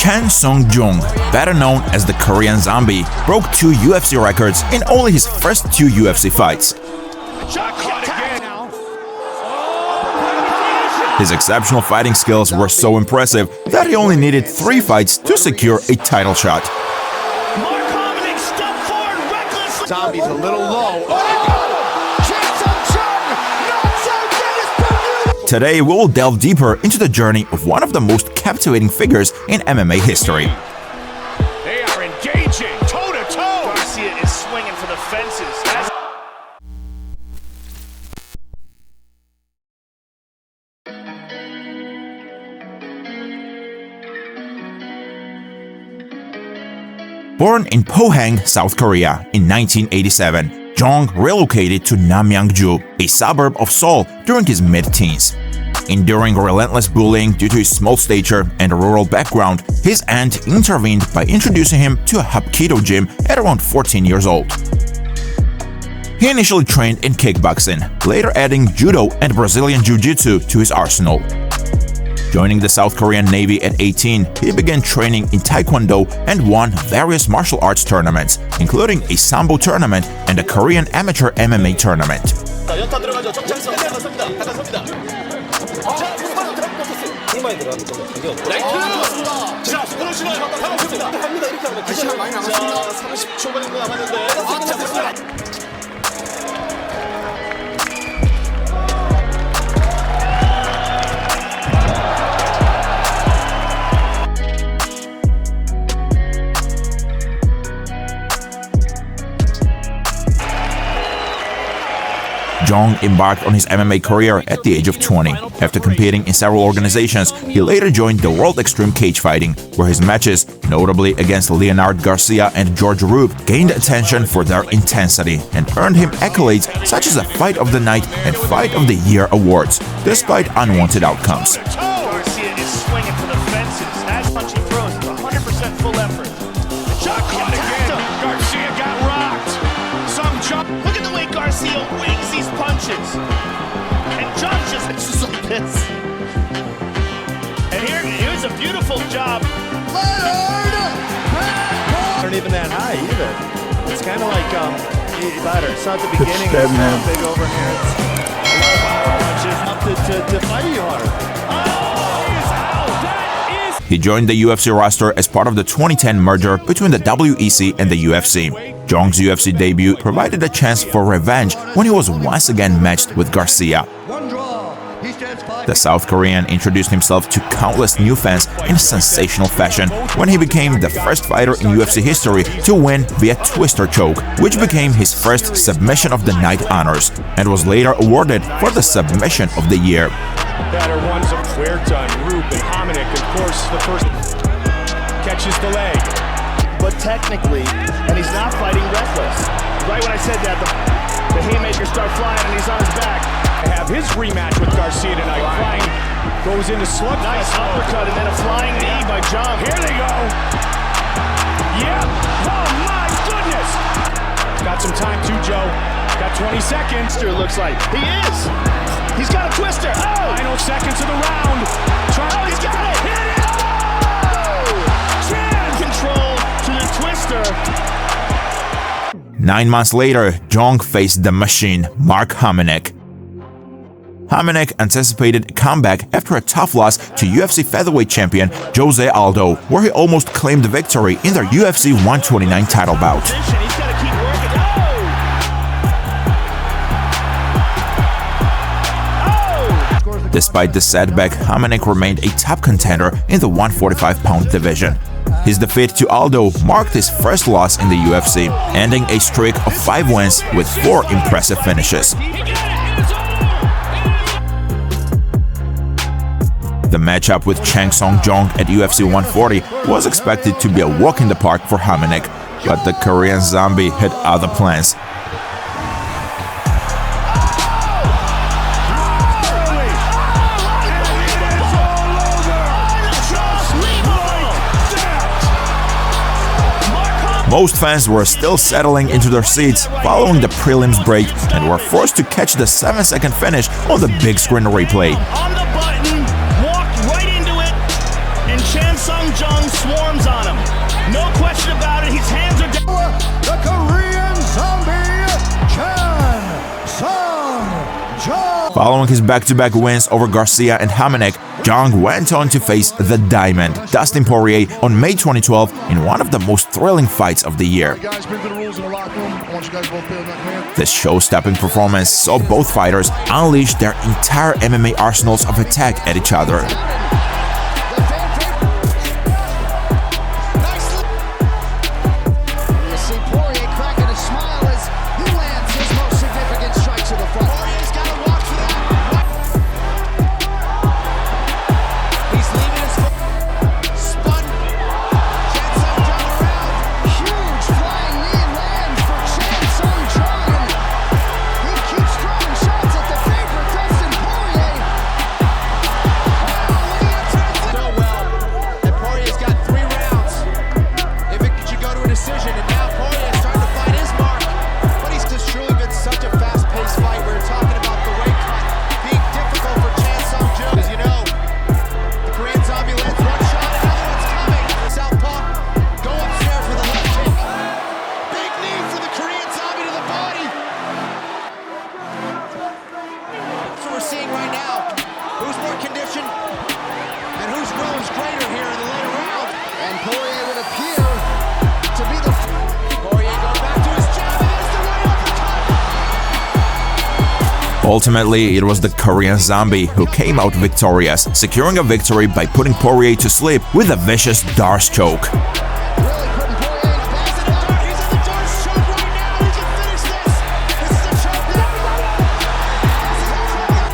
Sung Jung, better known as the Korean Zombie, broke 2 UFC records in only his first 2 UFC fights. His exceptional fighting skills were so impressive that he only needed 3 fights to secure a title shot. Zombie's a little low. Today, we will delve deeper into the journey of one of the most captivating figures in MMA history. They are engaging toe-to-toe. Garcia is swinging for the fences. Born in Pohang, South Korea in 1987, Jung relocated to Namyangju, a suburb of Seoul, during his mid-teens. Enduring relentless bullying due to his small stature and a rural background, his aunt intervened by introducing him to a Hapkido gym at around 14 years old. He initially trained in kickboxing, later adding judo and Brazilian jiu-jitsu to his arsenal. Joining the South Korean Navy at 18, he began training in Taekwondo and won various martial arts tournaments, including a Sambo tournament and a Korean amateur MMA tournament. Jung embarked on his MMA career at the age of 20. After competing in several organizations, he later joined the World Extreme Cage Fighting, where his matches, notably against Leonard Garcia and George Roop, gained attention for their intensity and earned him accolades such as a Fight of the Night and Fight of the Year awards, despite unwanted outcomes. Garcia is swinging for the fences. As much he throws, it's 100% full effort. Shot caught again. Garcia got rocked. Sung Jung. Look at the way Garcia wings these punches. And Jung just misses like this. And here's a beautiful job. Not even that high either. It's kind of like better. It's not the beginning. It's not big overhand. Punches to fight you harder. He joined the UFC roster as part of the 2010 merger between the WEC and the UFC. Jung's UFC debut provided a chance for revenge when he was once again matched with Garcia. The South Korean introduced himself to countless new fans in sensational fashion when he became the first fighter in UFC history to win via twister choke, which became his first submission of the night honors and was later awarded for the submission of the year. Better ones of where done. Roop and Hominick, of course, the first catches the leg. But technically, and he's not fighting reckless. Right when I said that, the haymakers start flying and he's on his back. I have his rematch with Garcia tonight. Flying goes into slug. Nice uppercut and then a flying knee by Jung. Here they go. Yeah. Oh my goodness. Got some time too, Joe. Got 20 seconds. Looks like he is. He's got a twister. Oh! Final seconds of the round. Oh, he's got it. Hit it. Oh! Chin control to the twister. 9 months later, Jung faced the machine, Mark Hominick. Hominick anticipated a comeback after a tough loss to UFC featherweight champion Jose Aldo, where he almost claimed victory in their UFC 129 title bout. Despite the setback, Hominick remained a top contender in the 145-pound division. His defeat to Aldo marked his first loss in the UFC, ending a streak of 5 wins with 4 impressive finishes. The matchup with Sung Jung at UFC 140 was expected to be a walk in the park for Hominick, but the Korean Zombie had other plans. Most fans were still settling into their seats following the prelims break and were forced to catch the 7-second finish on the big screen replay. On the button, walked right into it, and Sung Jung swarms on him. No question about it, his hands are down. The Korean Zombie, Sung Jung. Following his back-to-back wins over Garcia and Hamannek, Jung went on to face the Diamond, Dustin Poirier, on May 2012 in one of the most thrilling fights of the year. This show-stopping performance saw both fighters unleash their entire MMA arsenals of attack at each other. Ultimately, it was the Korean Zombie who came out victorious, securing a victory by putting Poirier to sleep with a vicious Darce choke.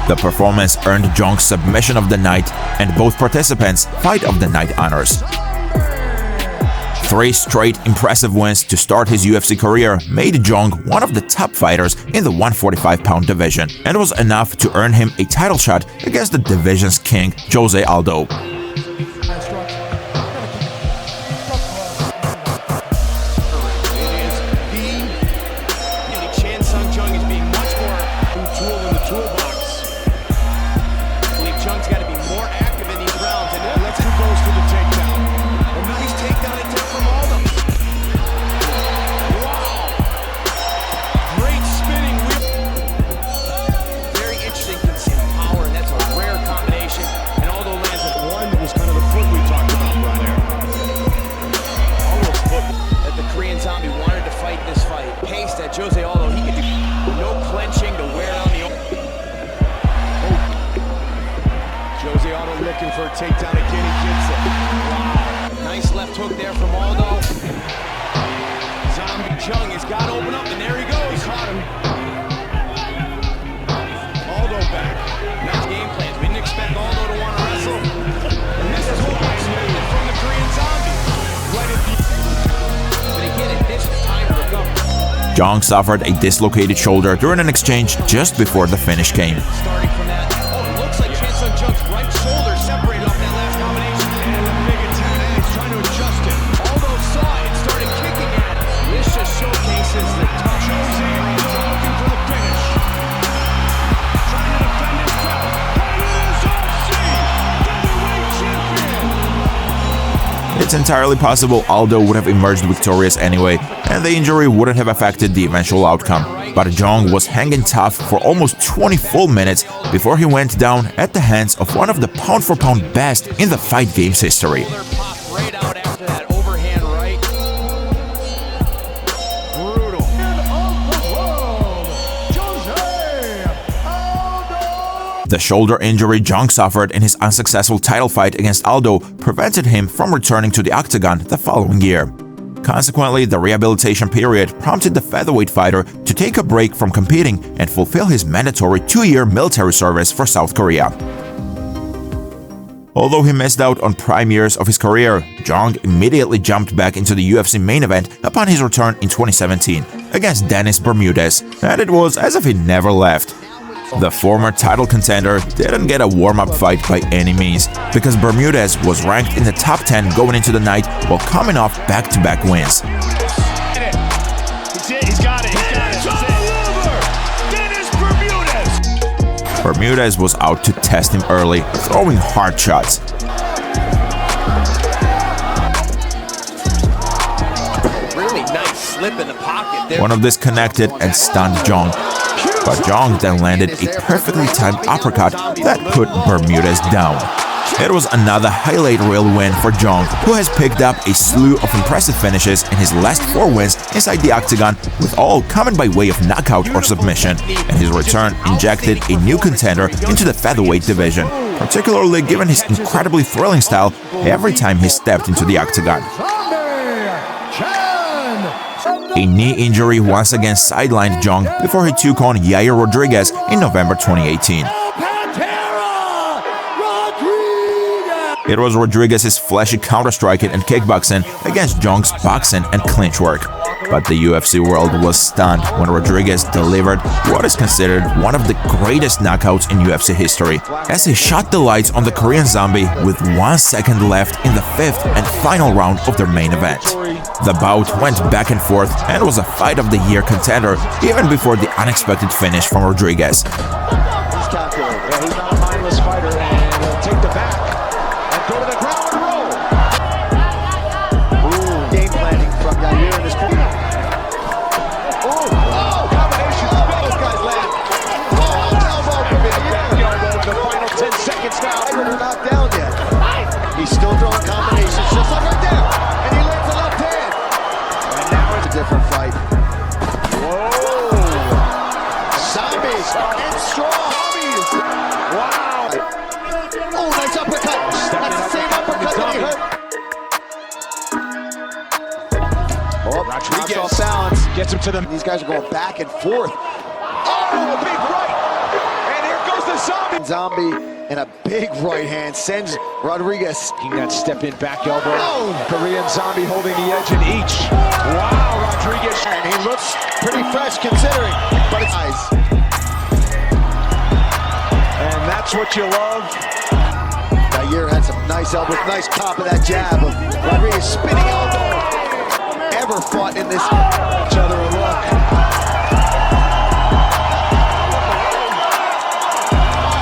The performance earned Jung's submission of the night and both participants Fight of the Night honors. 3 straight impressive wins to start his UFC career made Jung one of the top fighters in the 145-pound division, and was enough to earn him a title shot against the division's king, Jose Aldo. Sung Jung is being much more a tool in the toolbox. I believe Jung's got to be more active in these rounds, and let's who goes for the takedown. A nice takedown attempt from Aldo. Wow! Great spinning wheel. Very interesting power, and that's a rare combination. And Aldo lands at one. Was kind of the foot we talked about right there. Aldo's foot that the Korean Zombie wanted to fight this fight. Pace that Jose Aldo, he could do no clenching to wear down the. Jose Aldo looking for a takedown again. He gets it. Wow. Nice left hook there from Aldo. Zombie Jung has got to open up, and there he goes. He caught him. Aldo back. Nice game plans. We didn't expect Aldo to want to wrestle. And this is what I expected from the Korean Zombie. Right at the. But again, it takes time to recover. Jung suffered a dislocated shoulder during an exchange just before the finish came. Starting from that, it looks like Sung Jung's right shoulder separated off that last combination. And a big attack, and he's trying to adjust it. Aldo saw it and started kicking at it. This just showcases the tough. Jose Aldo looking for the finish. Trying to defend his belt. And it is UFC Featherweight Champion. It's entirely possible Aldo would have emerged victorious anyway, and the injury wouldn't have affected the eventual outcome. But Jung was hanging tough for almost 20 full minutes before he went down at the hands of one of the pound-for-pound best in the fight game's history. Right out after that overhand right. Brutal. The shoulder injury Jung suffered in his unsuccessful title fight against Aldo prevented him from returning to the octagon the following year. Consequently, the rehabilitation period prompted the featherweight fighter to take a break from competing and fulfill his mandatory 2-year military service for South Korea. Although he missed out on prime years of his career, Jung immediately jumped back into the UFC main event upon his return in 2017 against Dennis Bermudez, and it was as if he never left. The former title contender didn't get a warm-up fight by any means, because Bermudez was ranked in the top 10 going into the night while coming off back-to-back wins. He's got it. It's all over. Dennis Bermudez. Bermudez was out to test him early, throwing hard shots. flip in the pocket. One of these connected and stunned Jung. But Jung then landed a perfectly timed uppercut that put Bermudez down. It was another highlight reel win for Jung, who has picked up a slew of impressive finishes in his last 4 wins inside the octagon, with all coming by way of knockout or submission, and his return injected a new contender into the featherweight division, particularly given his incredibly thrilling style every time he stepped into the octagon. A knee injury once again sidelined Jung before he took on Yair Rodriguez in November 2018. It was Rodriguez's flashy counter-striking and kickboxing against Jung's boxing and clinch work. But the UFC world was stunned when Rodriguez delivered what is considered one of the greatest knockouts in UFC history, as he shot the lights on the Korean Zombie with 1 second left in the 5th and final round of their main event. The bout went back and forth and was a Fight of the Year contender even before the unexpected finish from Rodriguez. He's calculated. Yeah, he's not a mindless fighter, and he'll take the back and go to the ground and roll. Ooh, game planning from Yair in this corner. Combination. Those guys land. Elbow from Yair. The final 10 seconds now. They're not down yet. He's still throwing combinations, just like right there. And he lands a left hand. And now it's a different fight. Whoa! Zombies and strong. Wow! Oh, nice uppercut. That's the same uppercut that he hurt. Oh, Rodriguez off balance. Gets him to them. These guys are going back and forth. Oh, a big right. And here goes the zombie. Zombie and a big right hand sends Rodriguez. Taking that step in back elbow. Oh. Korean Zombie holding the edge in each. Wow, Rodriguez. And he looks pretty fresh considering. But it's nice. And that's what you love. Yair had some nice elbows, nice pop of that jab of Rodriguez spinning elbow. Ever fought in this each other a look.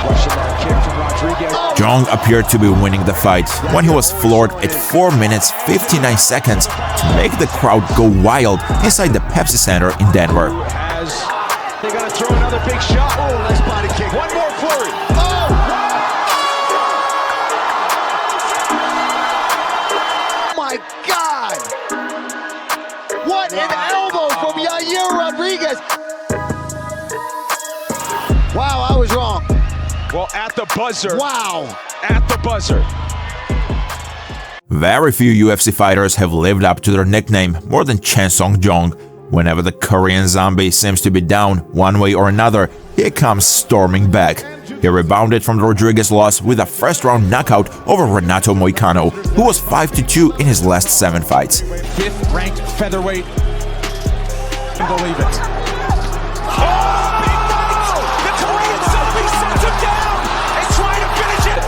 Rushing that kick from Rodriguez. Jung appeared to be winning the fight when he was floored at 4 minutes 59 seconds to make the crowd go wild inside the Pepsi Center in Denver. They gotta throw another big shot. Oh, nice body kick. One more flurry. Oh! My God! What an elbow from Yair Rodriguez! Wow, I was wrong. Well, at the buzzer. Wow! At the buzzer. Very few UFC fighters have lived up to their nickname more than Sung Jung. Whenever the Korean Zombie seems to be down one way or another, he comes storming back. He rebounded from the Rodriguez loss with a first-round knockout over Renato Moicano, who was 5-2 in his last 7 fights. 5th-ranked featherweight. Believe it. Oh, big fight! The Korean Zombie sets him down and trying to finish it.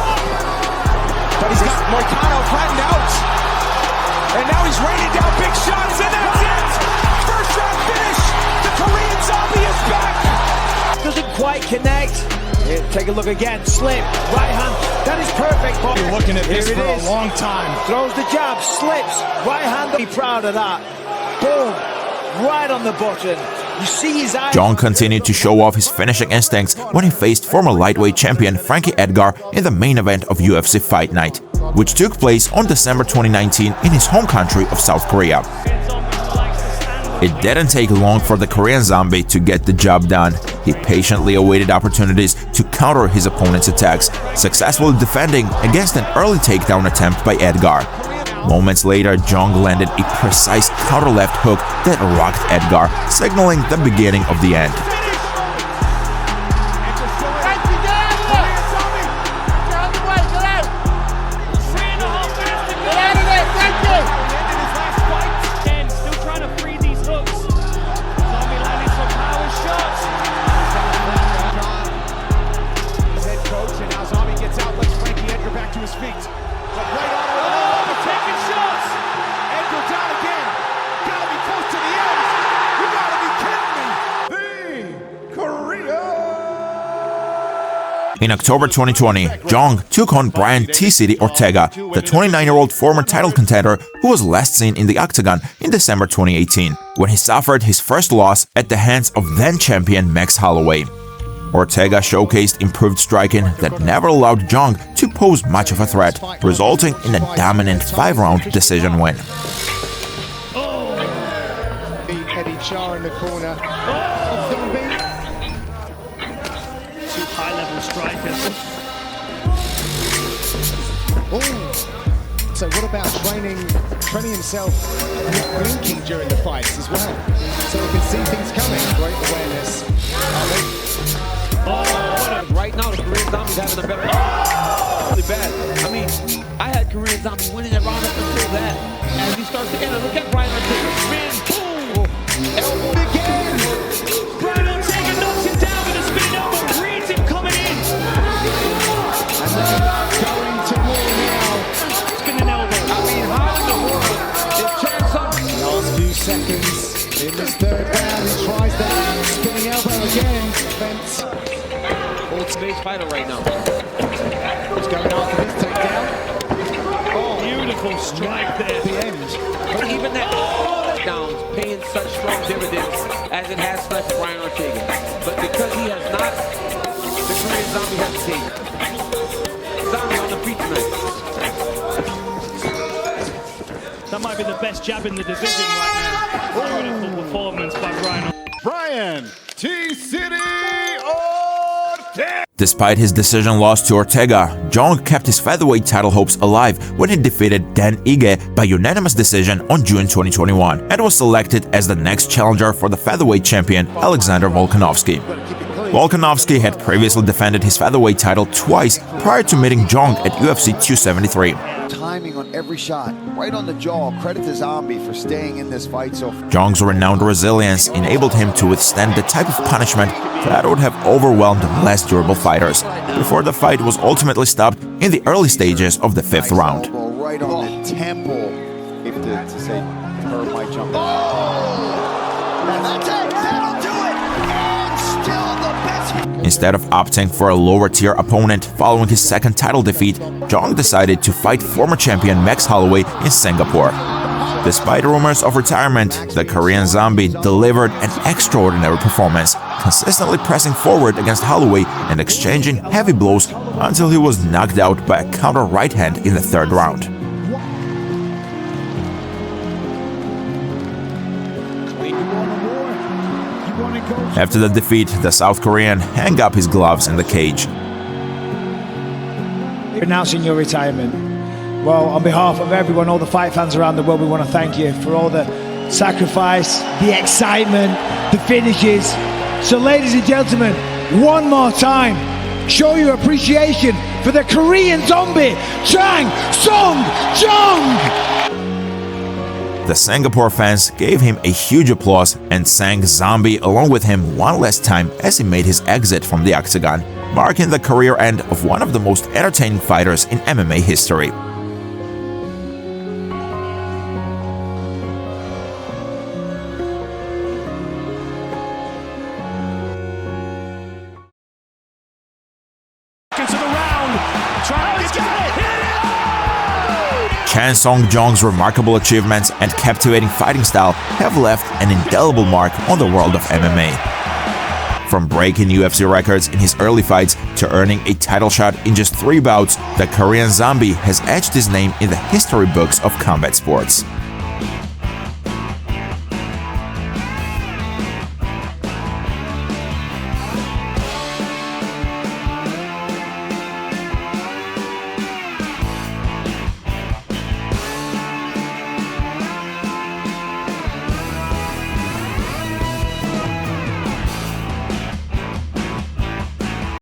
But he's got Moicano flattened out. And now he's raining down big shots, and that's it! First round finish! The Korean Zombie is back! Doesn't quite connect. Here, take a look again. Slip. Right hand. That is perfect. Bob. Been looking at this for a long time. Throws the jab. Slips. Right hand. Be proud of that. Boom. Right on the button. You see his eyes. Jung continued to show off his finishing instincts when he faced former lightweight champion Frankie Edgar in the main event of UFC Fight Night, which took place on December 2019 in his home country of South Korea. It didn't take long for the Korean Zombie to get the job done. He patiently awaited opportunities to counter his opponent's attacks, successfully defending against an early takedown attempt by Edgar. Moments later, Jung landed a precise counter left hook that rocked Edgar, signaling the beginning of the end. In October 2020, Jung took on Brian T-City Ortega, the 29-year-old former title contender who was last seen in the octagon in December 2018, when he suffered his first loss at the hands of then-champion Max Holloway. Ortega showcased improved striking that never allowed Jung to pose much of a threat, resulting in a dominant 5-round decision win. In the corner. Two high-level strikers. So what about training himself blinking during the fights as well? So we can see things coming. Great awareness. Right now the Korean Zombie's having a better really bad. I mean, I had Korean Zombie winning that round up until that. As he starts to enter, look at Brian Ortega. Spin, boom! Elbow again! Brian Ortega knocks him down with a spin elbow, reads him coming in! And then going to war now. Spinning elbow. I mean, how in the world is Chan Sung? Last few seconds in this third round, he tries that spinning elbow again. Fence. Space fighter right now. Who's going after this takedown? Oh, beautiful strike there. At the end. But even that down paying such strong dividends as it has left Brian Ortega. But because he has not, the Korean Zombie has taken. Zombie on the feet tonight. That might be the best jab in the division right now. Beautiful performance by Brian. Brian T-City. Despite his decision loss to Ortega, Jung kept his featherweight title hopes alive when he defeated Dan Ige by unanimous decision on June 2021 and was selected as the next challenger for the featherweight champion Alexander Volkanovski. Volkanovski had previously defended his featherweight title twice prior to meeting Jung at UFC 273. Timing on every shot, right on the jaw. Credit to Zombie for staying in this fight so far. Jung's renowned resilience enabled him to withstand the type of punishment that would have overwhelmed less durable fighters, before the fight was ultimately stopped in the early stages of the 5th round. Right on the temple, if to say Herb might jump. That's it, that'll do it! And still the best. Instead of opting for a lower-tier opponent following his second title defeat, Jung decided to fight former champion Max Holloway in Singapore. Despite rumors of retirement, the Korean Zombie delivered an extraordinary performance, consistently pressing forward against Holloway and exchanging heavy blows until he was knocked out by a counter right hand in the 3rd round. After the defeat, the South Korean hung up his gloves in the cage. Announcing your retirement. Well, on behalf of everyone, all the fight fans around the world, we want to thank you for all the sacrifice, the excitement, the finishes. So ladies and gentlemen, one more time, show your appreciation for the Korean Zombie, Sung Jung! The Singapore fans gave him a huge applause and sang Zombie along with him one last time as he made his exit from the octagon, marking the career end of one of the most entertaining fighters in MMA history. Sung Jung's remarkable achievements and captivating fighting style have left an indelible mark on the world of MMA. From breaking UFC records in his early fights to earning a title shot in just 3 bouts, the Korean Zombie has etched his name in the history books of combat sports.